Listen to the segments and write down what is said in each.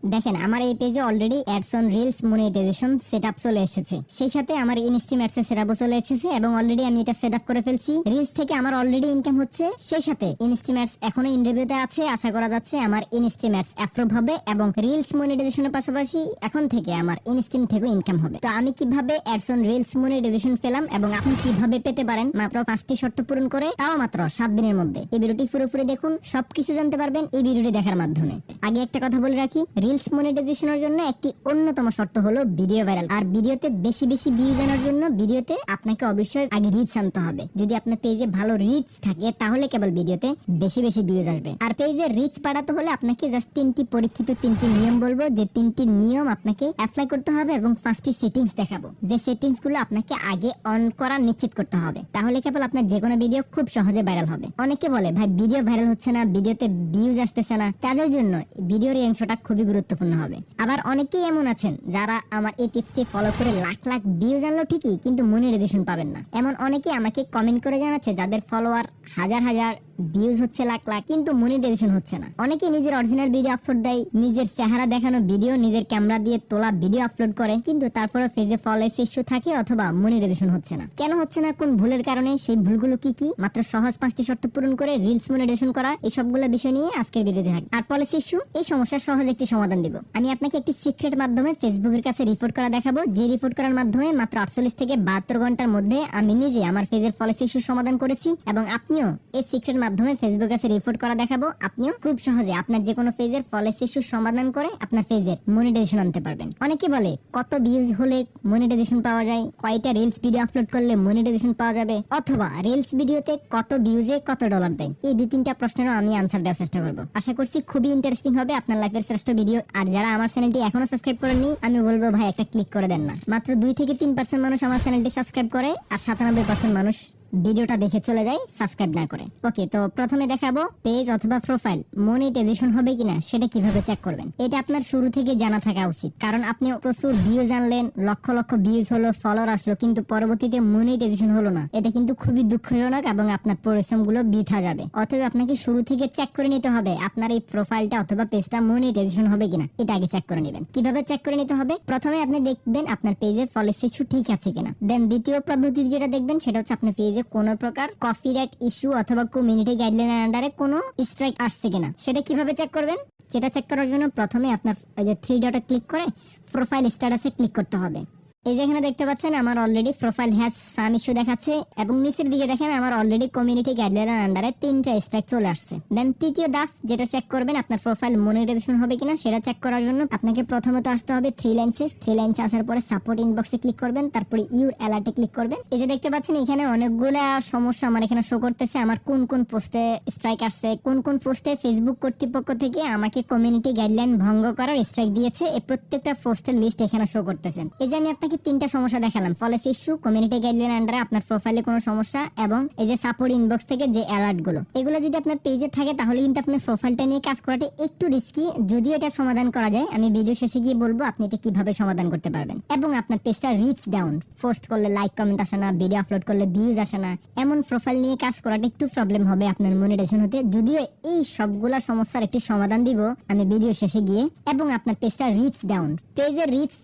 দেখেন আমার এই পেজে already ads on reels monetization setup চলে এসেছে, সেই সাথে আমার ইনস্ট্রিম অ্যাডস এর সেটআপও চলে এসেছে এবং অলরেডি আমি এটা সেটআপ করে ফেলছি। রিলস থেকে আমার অলরেডি ইনকাম হচ্ছে, সেই সাথে ইনস্ট্রিম অ্যাডস এখনো ইন রিভিউতে আছে। আশা করা যাচ্ছে আমার ইনস্ট্রিম অ্যাডস অ্যাপ্রুভ হবে এবং রিলস মনিটাইজেশনের পাশাপাশি এখন থেকে আমার ইনস্ট্রিম থেকেও ইনকাম হবে। তো আমি কিভাবে অ্যাডস অন রিলস মনিটাইজেশন পেলাম এবং আপনি কিভাবে পেতে পারেন মাত্র 5টি শর্ত পূরণ করে, তাও মাত্র 7 দিনের মধ্যে, এই ভিডিওটি পুরোপুরি দেখুন, সবকিছু জানতে পারবেন এই ভিডিওটি দেখার মাধ্যমে। আগে একটা কথা বলে রাখি, রিলস মনিটাইজেশনের জন্য একটি অন্যতম শর্ত হলো ভিডিও ভাইরাল। আর ভিডিওতে বেশি বেশি ভিউজ আনার জন্য ভিডিওতে আপনাকে অবশ্যই আগে রিচ আনতে হবে। যদি আপনার পেজে ভালো রিচ থাকে তাহলে কেবল ভিডিওতে বেশি বেশি ভিউজ আসবে। আর পেজে রিচ বাড়াতে হলে আপনাকে জাস্ট 3টি পরীক্ষিত 3টি নিয়ম বলবো, যে 3টি নিয়ম আপনাকে অ্যাপ্লাই করতে হবে এবং 5টি সেটিংস দেখাবো, যে সেটিংস গুলো আপনাকে আগে অন করা নিশ্চিত করতে হবে। তাহলে কেবল আপনার যে কোনো ভিডিও খুব সহজে ভাইরাল হবে। অনেকে বলে ভাই ভিডিও ভাইরাল হচ্ছে না, ভিডিওতে ভিউজ আসতেছে না, তাদের জন্য ভিডিওর এই অংশটা খুবই গুরুত্বপূর্ণ হবে। আবার অনেকেই এমন আছেন যারা আমার এই টিপসটি ফলো করে লাখ লাখ ভিউজ আনলো ঠিকই, কিন্তু মনিটাইজেশন পাবেন না। এমন অনেকেই আমাকে কমেন্ট করে জানাচ্ছে যাদের ফলোয়ার হাজার হাজার, ভিউজ হচ্ছে লাখ লাখ, কিন্তু মনিটাইজেশন হচ্ছে না। অনেকে নিজের অরিজিনাল ভিডিও আপলোড দেয়, নিজের চেহারা দেখানো ভিডিও, নিজের ক্যামেরা দিয়ে তোলা ভিডিও আপলোড করে, কিন্তু তারপরে পেজে ফলোয়ার্স ইস্যু থাকে অথবা মনিটাইজেশন হচ্ছে না। কেন হচ্ছে না, কোন ভুলের কারণে, সেই ভুলগুলো কি কি, মাত্র সহজ 5টি শর্ত পূরণ করে রিলস মনিটাইজেশন করা, এই সবগুলো বিষয় নিয়ে আজকের ভিডিওতে থাকবে। আর পলিসি ইস্যু, এই সমস্যার সহজ একটি সমাধান দিব। আমি আপনাকে একটি সিক্রেট মাধ্যমে ফেসবুকের কাছে রিপোর্ট করা দেখাবো, যে রিপোর্ট করার মাধ্যমে মাত্র 48 থেকে 72 ঘন্টার মধ্যে আমি নিজে আমার পেজের পলিসি ইস্যু সমাধান করেছি এবং আপনিও এই সিক্রেট মাধ্যমে ফেসবুকের কাছে রিপোর্ট করা দেখাবো, আপনিও খুব সহজে আপনার যে কোনো পেজের পলিসি ইস্যু সমাধান করে আপনার পেজের মনিটাইজেশন আনতে পারবেন। অনেকে বলে কত ভিউজ হলে মনিটাইজেশন পাওয়া যায়, কয়টা রিলস ভিডিও আপলোড করলে মনিটাইজেশন পাওয়া যাবে, অথবা রিলস ভিডিওতে কত ভিউজে কত ডলার দেয়। এই 2-3টা প্রশ্নেরও আমি আনসার দেওয়ার চেষ্টা করব। আশা করছি খুবই ইন্টারেস্টিং হবে, আপনার লাইফের শ্রেষ্ঠ ভিডিও। আর যারা আমার চ্যানেলটি এখনো সাবস্ক্রাইব করেননি, আমি বলবো ভাই একটা ক্লিক করে দেন না। মাত্র 2 থেকে 3% মানুষ আমার চ্যানেলটি সাবস্ক্রাইব করে আর 97% মানুষ ভিডিওটা দেখে চলে যায় সাবস্ক্রাইব না করে। ওকে, তো প্রথমে দেখাবো পেজ অথবা প্রোফাইল মনিটাইজেশন হবে কিনা সেটা কিভাবে চেক করবেন। এটা আপনার শুরু থেকে জানা থাকা উচিত, কারণ আপনি প্রচুর ভিউজ আনলেন, লক্ষ লক্ষ ভিউজ হলো, ফলোয়ার আসলো, কিন্তু পরবর্তীতে মনিটাইজেশন হলো না। এটা কিন্তু খুবই দুঃখজনক এবং আপনার পরিশ্রমগুলো বৃথা যাবে। অতএব আপনাকে শুরু থেকে চেক করে নিতে হবে আপনার এই প্রোফাইলটা অথবা পেজটা মনিটাইজেশন হবে কিনা, এটা আগে চেক করে নেবেন। কিভাবে চেক করে নিতে হবে, প্রথমে আপনি দেখবেন আপনার পেজের পলিসি ইস্যু ঠিক আছে কিনা। দেন দ্বিতীয় পদ্ধতি যেটা দেখবেন সেটা হচ্ছে আপনার পেজে কোন প্রকার কপিরাইট ইস্যু অথবা কমিউনিটি গাইডলাইনের আন্ডারে কোনো স্ট্রাইক আসছে কিনা। সেটা কিভাবে চেক করবেন, সেটা চেক করার জন্য প্রথমে আপনার এই যে 3 ডটে ক্লিক করে প্রোফাইল স্ট্যাটাসে ক্লিক করতে হবে। এই যে এখানে দেখতে পাচ্ছেন আমার already profile has some issue দেখাচ্ছে এবং নিচের দিকে দেখেন আমার অলরেডি কমিউনিটি গাইডলাইনের আন্ডারে 3টা স্ট্রাইক চলে আসছে। দেন তৃতীয় ধাপ যেটা চেক করবেন আপনার প্রোফাইল মনিটাইজেশন হবে কিনা, সেটা চেক করার জন্য আপনাকে প্রথমত আসতে হবে 3 লাইনসে আসার পরে সাপোর্ট ইনবক্সে ক্লিক করবেন, তারপরে ইউর অ্যালার্টে ক্লিক করবেন। এই যে দেখতে পাচ্ছেন এখানে অনেকগুলা সমস্যা আমার এখানে শো করতেছে, আমার কোন কোন পোস্টে স্ট্রাইক আসছে, কোন কোন পোস্টে ফেসবুক কর্তৃপক্ষ থেকে আমাকে কমিউনিটি গাইডলাইন ভঙ্গ করার স্ট্রাইক দিয়েছে, এই প্রত্যেকটা পোস্টের লিস্ট এখানে শো করতেছেন। এই যে আমি আপনাকে 3টা সমস্যা দেখালাম, পলিসি ইস্যু, কমিউনিটি গাইডলাইন আন্ডারে আপনার প্রোফাইলে কোনো সমস্যা এবং এই যে সাপোর্ট ইনবক্স থেকে যে অ্যালার্ট গুলো, এগুলো যদি আপনার পেজে থাকে তাহলে কিন্তু আপনার প্রোফাইলটা নিয়ে কাজ করাটা একটু রিস্কি। যদিও এটা সমাধান করা যায়, আমি ভিডিও শেষে গিয়ে বলবো আপনি এটা কিভাবে সমাধান করতে পারবেন। এবং আপনার পেজটা রিচ ডাউন, পোস্ট করলে লাইক কমেন্ট আসে না, ভিডিও আপলোড করলে ভিউজ আসে না, এমন প্রোফাইল নিয়ে কাজ করাটা একটু প্রবলেম হবে আপনার মনিটাইজেশন হতে। যদিও এই সবগুলা সমস্যার একটি সমাধান দিব আমি ভিডিও শেষে গিয়ে। এবং আপনার পেজটা রিচ ডাউন, পেজের রিচ,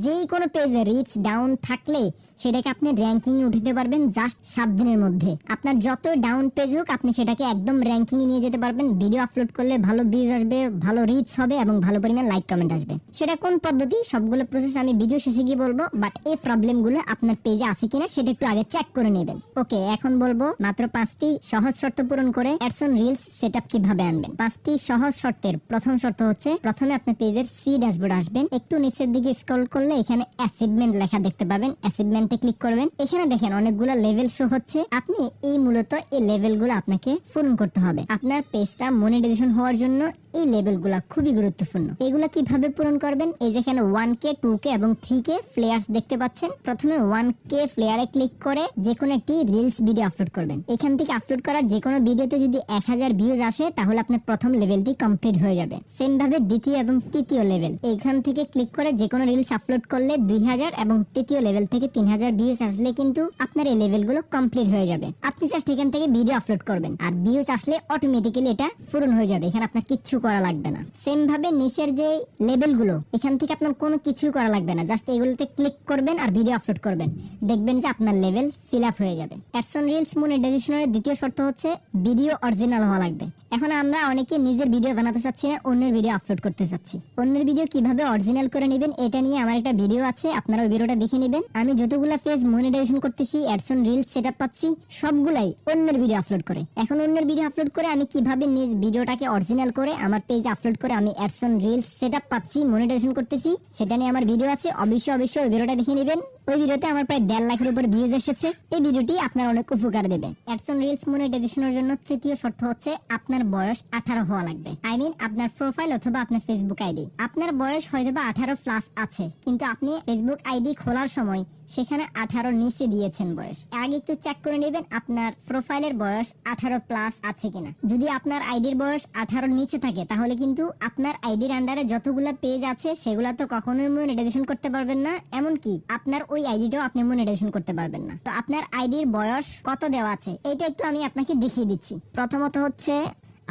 যেই কোনো পেজে রিচ ডাউন থাকলে সেটাকে আপনি র্যাঙ্কিং এ উঠাতে পারবেন জাস্ট 7 দিনের মধ্যে। আপনার যত ডাউন পেজ হোক আপনি সেটাকে একদম র্যাঙ্কিং এ নিয়ে যেতে পারবেন। ভিডিও আপলোড করলে ভালো ভিউজ আসবে, ভালো রিচ হবে এবং ভালো পরিমাণ লাইক কমেন্ট আসবে। সেটা কোন পদ্ধতি, সবগুলো প্রসেস আমি ভিডিও শেষে গিয়ে বলবো, বাট এই প্রবলেমগুলো আপনার পেজে আছে কিনা সেটা একটু আগে চেক করে নেবেন। ওকে, এখন বলবো মাত্র 5টি সহজ শর্ত পূরণ করে অ্যাডস অন রিলস সেটআপ কিভাবে আনবেন। 5টি সহজ শর্তের প্রথম শর্ত হচ্ছে প্রথমে আপনার পেজের সি ড্যাশবোর্ড আসবেন, একটু নিচের দিকে স্ক্রল করলে এখানে অ্যাচিভমেন্ট লেখা দেখতে পাবেন, অ্যাচিভমেন্টে ক্লিক করবেন। এখানে দেখেন অনেকগুলো লেভেল শো হচ্ছে, আপনি এই মূলত এই লেভেলগুলো আপনাকে পূরণ করতে হবে। আপনার পেজটা মনিটাইজেশন হওয়ার জন্য এই লেভেলগুলো খুবই গুরুত্বপূর্ণ। এগুলা কিভাবে পূরণ করবেন, এই যেখানে 1K 2K এবং 3K ফ্লেয়ার্স দেখতে পাচ্ছেন, প্রথমে 1K ফ্লেয়ারে ক্লিক করে যে কোনো একটি রিলস ভিডিও আপলোড করবেন। এখান থেকে আপলোড করা যে কোনো ভিডিওতে যদি 1000 ভিউজ আসে তাহলে আপনার প্রথম লেভেলটি কমপ্লিট হয়ে যাবে। সেম ভাবে দ্বিতীয় এবং তৃতীয় লেভেল, এইখান থেকে ক্লিক করে যে কোনো রিলস আপলোড করলে 2000 এবং তৃতীয় লেভেল থেকে 3000 ভিউজ আসলে কিন্তু আপনার এই লেভেলগুলো কমপ্লিট হয়ে যাবে। আপনি জাস্ট এখান থেকে ভিডিও আপলোড করবেন আর ভিউজ আসলে অটোমেটিক্যালি এটা পূরণ হয়ে যাবে, এখানে আপনার কিচ্ছু করা লাগবে না। সেম ভাবে নিচের যে লেবেল গুলো এখান থেকে আপনার কোনো কিছু করা লাগবে না, জাস্ট এগুলোতে ক্লিক করবেন আর ভিডিও আপলোড করবেন, দেখবেন যে আপনার লেভেল ফিল আপ হয়ে যাবে। অ্যাডস অন রিলস মনিটাইজেশনের দ্বিতীয় শর্ত হচ্ছে ভিডিও অরিজিনাল হওয়া লাগবে। এখন আমরা অনেকে নিজের ভিডিও বানাতে চাচ্ছি না, অন্যের ভিডিও আপলোড করতে চাচ্ছি। অন্যের ভিডিও কিভাবে অরিজিনাল করে নেবেন এটা নিয়ে আমার একটা ভিডিও আছে, আপনারা ওই ভিডিওটা দেখে নেবেন। আমি যতগুলা পেজ মনিটাইজেশন করতেছি, অ্যাডস অন রিলস সেটআপ পাচ্ছি, সবগুলাই অন্যের ভিডিও আপলোড করে। এখন অন্যের ভিডিও আপলোড করে আমি কিভাবে নিজ ভিডিওটাকে অরিজিনাল করে আমার পেজে আপলোড করে আমি অ্যাডস অন রিলস সেটআপ পাচ্ছি, মনিটাইজেশন করতেছি, সেটা নিয়ে আমার ভিডিও আছে। অবশ্যই ওই ভিডিওটা দেখে নেবেন। ওই ভিডিওতে আমার প্রায় 1.5 লাখের উপর ভিউজ এসেছে। এই ভিডিওটি আপনার অনেক উপকার দেবে। অ্যাডস অন রিলস মনিটাইজেশনের জন্য তৃতীয় শর্ত হচ্ছে আপনার বয়স 18 হওয়া লাগবে। আই মিন আপনার প্রোফাইল অথবা আপনার ফেসবুক আইডি। আপনার বয়স হয়তোবা 18 প্লাস আছে, কিন্তু আপনি ফেসবুক আইডি খোলার সময় সেখানে 18 নিচে দিয়েছেন বয়স। আগে একটু চেক করে নেবেন আপনার প্রোফাইলের বয়স 18 প্লাস আছে কিনা। যদি আপনার আইডির বয়স 18 নিচে থাকে তাহলে কিন্তু আপনার আইডির আন্ডারে যতগুলা পেজ আছে সেগুলা তো কখনোই মনিটাইজেশন করতে পারবেন না, এমনকি আপনার ওই আইডিটাও আপনি মনিটাইজেশন করতে পারবেন না। তো আপনার আইডির বয়স কত দেওয়া আছে এটা একটু আমি আপনাকে দেখিয়ে দিচ্ছি। প্রথমত হচ্ছে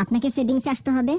আপনাকে সেটিংসে আসতে হবে,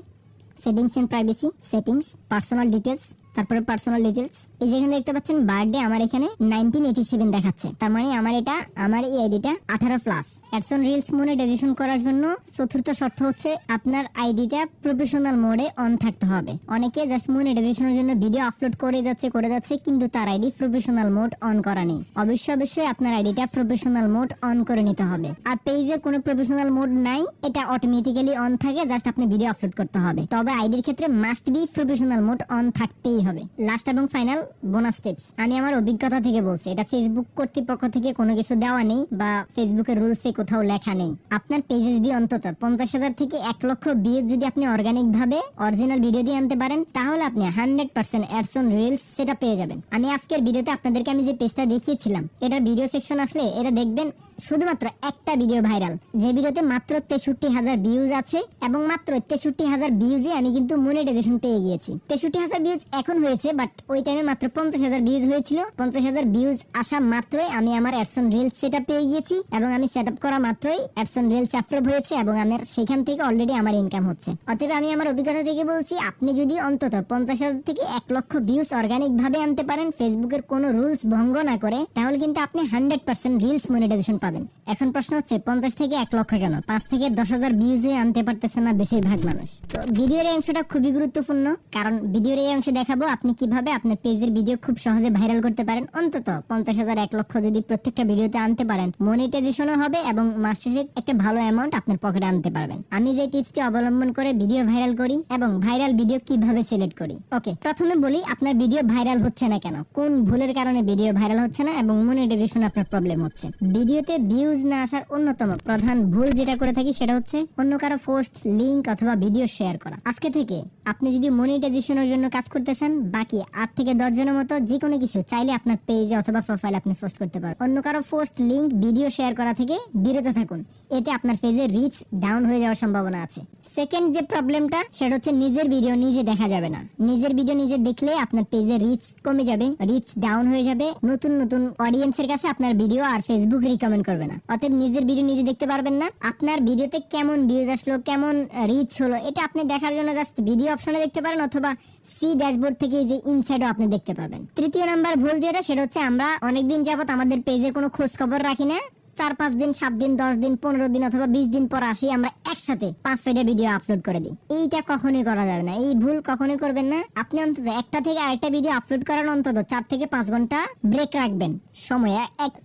settings and privacy, settings, personal details, তারপরে পার্সোনাল ডিটেইলস। এই যেখানে দেখতে পাচ্ছেন বার্থডে আমার এখানে 1987 দেখাচ্ছে, তার মানে আমার এই আইডিটা 18 plus. Ads on reels monetization করার জন্য চতুর্থ শর্ত হচ্ছে আপনার আইডিটা প্রফেশনাল মোডে অন থাকতে হবে। অনেকে জাস্ট মনিটাইজেশনের জন্য ভিডিও আপলোড করে যাচ্ছে কিন্তু তার আইডি প্রফেশনাল মোড অন করা নেই। অবশ্যই আপনার আইডিটা প্রফেশনাল মোড অন করে নিতে হবে। আর পেজে কোনো প্রফেশনাল মোড নাই, এটা অটোমেটিক্যালি অন থাকে, জাস্ট আপনি ভিডিও আপলোড করতে হবে। তবে আইডির ক্ষেত্রে must be professional mode on থাকতেই হবে। লাস্ট এবং ফাইনাল বোনাস টিপস, আমি আমার অভিজ্ঞতা থেকে বলছি, এটা ফেসবুক কর্তৃপক্ষ থেকে কোনো কিছু দেওয়া নেই বা ফেসবুকের রুলসে কোথাও লেখা নেই। আপনার পেজে যদি অন্তত 50,000 থেকে 1 লক্ষ ভিউজ যদি আপনি অর্গানিক ভাবে অরিজিনাল ভিডিও দিয়ে আনতে পারেন তাহলে আপনি 100% অ্যাডস অন রিলস সেটা পেয়ে যাবেন। আমি আজকের ভিডিওতে আপনাদেরকে আমি যে পেজটা দেখিয়েছিলাম এটার ভিডিও সেকশন আসলে এটা দেখবেন শুধুমাত্র একটা ভিডিও ভাইরাল, যে ভিডিওতে মাত্র 63,000 ভিউজ আছে এবং মাত্র 63,000 ভিউজে আমি কিন্তু মনিটাইজেশন পেয়ে গিয়েছি। 63,000 ভিউজ এখন হয়েছে, বাট ওই টাইমে মাত্র 50,000 ভিউজ হয়েছিল। 50,000 ভিউজ আসা মাত্রই আমি আমার অ্যাডস অন রিলস সেটআপ পেয়ে গিয়েছি এবং আমি সেটআপ করা মাত্রই অ্যাডস অন রিলস অ্যাপ্রুভ হয়েছে এবং আমার সেখান থেকে অলরেডি আমার ইনকাম হচ্ছে। অতএব আমি আমার অভিজ্ঞতা থেকে বলছি, আপনি যদি অন্তত 50,000 থেকে 1 লক্ষ ভিউজ অর্গানিক ভাবে আনতে পারেন ফেসবুকের কোনো রুলস ভঙ্গ না করে, তাহলে কিন্তু আপনি 100% রিলস মনিটাইজেশন পাবেন। এখন প্রশ্ন হচ্ছে 50 থেকে 1 লক্ষ কেন? 5 থেকে 10,000 ভিউজে আনতে পারতেছে না বেশিরভাগ মানুষ। তো ভিডিওর এই অংশটা খুবই গুরুত্বপূর্ণ, কারণ ভিডিওর এই অংশে দেখাবো আপনি কিভাবে আপনার পেজের ভিডিও খুব সহজে ভাইরাল করতে পারেন। অন্তত 50,000 1 লক্ষ যদি প্রত্যেকটা ভিডিওতে আনতে পারেন মনিটাইজেশনও হবে এবং মাস শেষে একটা ভালো অ্যামাউন্ট আপনার পকেটে আনতে পারবেন। আমি যে টিপসটি অবলম্বন করে ভিডিও ভাইরাল করি এবং ভাইরাল ভিডিও কিভাবে সিলেক্ট করি। ওকে, প্রথমে বলি আপনার ভিডিও ভাইরাল হচ্ছে না কেন, কোন ভুলের কারণে ভিডিও ভাইরাল হচ্ছে না এবং মনিটাইজেশন আপনার প্রবলেম হচ্ছে। ভিডিওতে ভিউজ না আসার অন্যতম প্রধান ভুল যেটা করে থাকি সেটা হচ্ছে অন্য কারো পোস্ট, লিংক অথবা ভিডিও শেয়ার করা। আজকে থেকে আপনি যদি মনিটাইজেশনের জন্য কাজ করতেছেন, বাকি 8 থেকে 10 জনের মতো যে কোনো কিছু চাইলে আপনার পেজে অথবা প্রোফাইল আপনি পোস্ট করতে পারেন। অন্য কারো পোস্ট, লিংক, ভিডিও শেয়ার করা থেকে বিরত থাকুন, এতে আপনার পেজে রিচ ডাউন হয়ে যাওয়ার সম্ভাবনা আছে। সেকেন্ড যে প্রবলেমটা সেটা হচ্ছে নিজের ভিডিও নিজে দেখা যাবে না। নিজের ভিডিও নিজে দেখলে আপনার পেজে রিচ কমে যাবে, রিচ ডাউন হয়ে যাবে, নতুন নতুন অডিয়েন্সের কাছে আপনার ভিডিও আর ফেসবুক রিকমেন্ড করবে না। অতএব নিজের ভিডিও নিজে দেখতে পারবেন না। আপনার ভিডিওতে কেমন ভিউজ আসলো, কেমন রিচ হলো, এটা আপনি দেখার জন্য জাস্ট ভিডিও অপশনে দেখতে পারেন অথবা সি ড্যাশবোর্ড থেকে যে ইনসাইডও আপনি দেখতে পাবেন। তৃতীয় নাম্বার ভুল যেটা সেটা হচ্ছে আমরা অনেকদিন যাবত আমাদের পেজের কোনো খোঁজ খবর রাখি না। 4-5 দিন, 7 দিন, 10 দিন, 15 দিন অথবা 20 দিন পর আসি আমরা একসাথে 5-6টা ভিডিও আপলোড করে দিই। এইটা কখনোই করা যাবে না, এই ভুল কখনোই করবেন না। আপনি অন্তত একটা থেকে আরেকটা ভিডিও আপলোড করার অন্তত 4 থেকে 5 ঘন্টা ব্রেক রাখবেন সময়।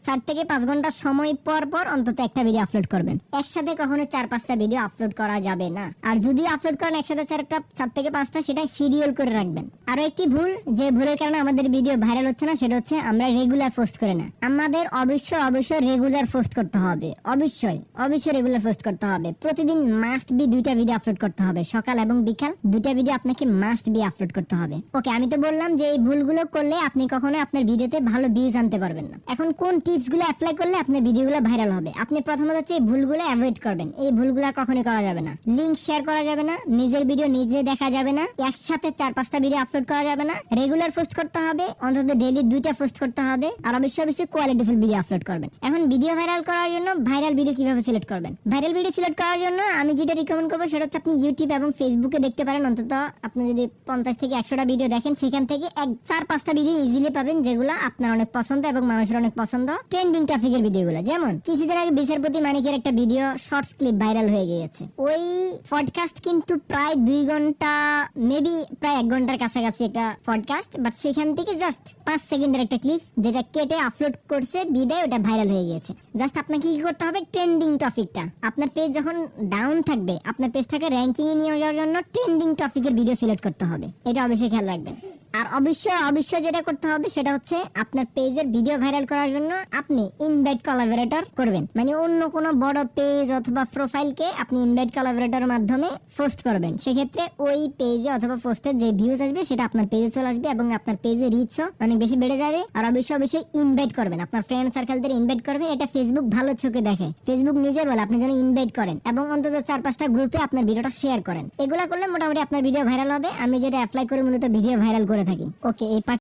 4 থেকে 5 ঘন্টা সময় পর পর অন্তত একটা ভিডিও আপলোড করবেন। একসাথে কখনো 4-5টা ভিডিও আপলোড করা যাবে না। আর যদি আপলোড করেন একসাথে 4 থেকে 5টা, সেটা শিডিউল করে রাখবেন। আরো একটি ভুল, যে ভুলের কারণে আমাদের ভিডিও ভাইরাল হচ্ছে না, সেটা হচ্ছে আমরা রেগুলার পোস্ট করি না। আমাদের অবশ্যই রেগুলার পোস্ট করতে হবে। অবশ্যই রেগুলার পোস্ট করতে হবে। প্রতিদিন মাস্ট বি 2টা ভিডিও আপলোড করতে হবে, সকাল এবং বিকাল 2টা ভিডিও আপনাকে মাস্ট বি আপলোড করতে হবে। ওকে, আমি তো বললাম যে এই ভুলগুলো করলে আপনি কখনো আপনার ভিডিওতে ভালো ভিউজ আনতে পারবেন না। এখন কোন টিপস গুলো অ্যাপ্লাই করলে আপনার ভিডিওগুলো ভাইরাল হবে? আপনি প্রথমত হচ্ছে এই ভুলগুলো অ্যাভয়েড করবেন। এই ভুলগুলো কখনোই করা যাবে না। লিংক শেয়ার করা যাবে না, নিজের ভিডিও নিজে দেখা যাবে না, একসাথে 4-5টা ভিডিও আপলোড করা যাবে না, রেগুলার পোস্ট করতে হবে, অন্তত ডেইলি 2টা পোস্ট করতে হবে, আর অবশ্যই কোয়ালিটিফুল ভিডিও আপলোড করবেন। এখন ভিডিও ভাইরাল ভাইরাল করার জন্য ভাইরাল ভিডিও কিভাবে সিলেক্ট করবেন? ভাইরাল ভিডিও সিলেক্ট করার জন্য আমি যেটা রিকমেন্ড করবো সেটা হচ্ছে আপনি ইউটিউব এবং ফেসবুকে দেখতে পারেন। অন্তত আপনি যদি 50 থেকে 100টা ভিডিও দেখেন, সেখান থেকে 4-5টা ভিডিও ইজিলি পাবেন যেগুলো আপনার অনেক পছন্দ এবং মানুষের অনেক পছন্দ। ট্রেন্ডিং টপিকের ভিডিওগুলো, যেমন কিছুদিন আগে বিচারপতি মানিকের একটা ভিডিও শর্টস ক্লিপ ভাইরাল হয়ে গিয়েছে। ওই পডকাস্ট কিন্তু প্রায় 2 ঘন্টা, মেবি প্রায় 1 ঘন্টার কাছাকাছি একটা পডকাস্ট, বাট সেখান থেকে জাস্ট 5 সেকেন্ডের একটা ক্লিপ যেটা কেটে আপলোড করছে বিদায় ওটা ভাইরাল হয়ে গিয়েছে। জাস্ট আপনাকে কি করতে হবে, ট্রেন্ডিং টপিকটা, আপনার পেজ যখন ডাউন থাকবে আপনার পেজটাকে র্যাঙ্কিং এ নিয়ে যাওয়ার জন্য ট্রেন্ডিং টপিকের ভিডিও সিলেক্ট করতে হবে। এটা অবশ্যই খেয়াল রাখবেন। আর অবশ্যই যেটা করতে হবে সেটা হচ্ছে আপনার পেজের ভিডিও ভাইরাল করার জন্য আপনি ইনভাইট কোলাবোরেটর করবেন। মানে অন্য কোনো বড় পেজ অথবা প্রোফাইলকে আপনি ইনভাইট কোলাবোরেটরের মাধ্যমে পোস্ট করবেন। সেক্ষেত্রে ওই পেজে অথবা পোস্টে যে ভিউজ আসবে সেটা আপনার পেজে চলে আসবে এবং আপনার পেজে রিচও অনেক বেশি বেড়ে যাবে। আর অবশ্যই ইনভাইট করবেন, আপনার ফ্রেন্ড সার্কেলদের ইনভাইট করবেন। এটা ফেসবুক ভালো চোখে দেখে, ফেসবুক নিজে বলে আপনি যেন ইনভাইট করেন এবং অন্তত 4-5টা গ্রুপে আপনার ভিডিওটা শেয়ার করেন। এগুলা করলে মোটামুটি আপনার ভিডিও ভাইরাল হবে। আমি যেটা অ্যাপ্লাই করে মূলত ভিডিও ভাইরাল করে থাকি। ওকে, এই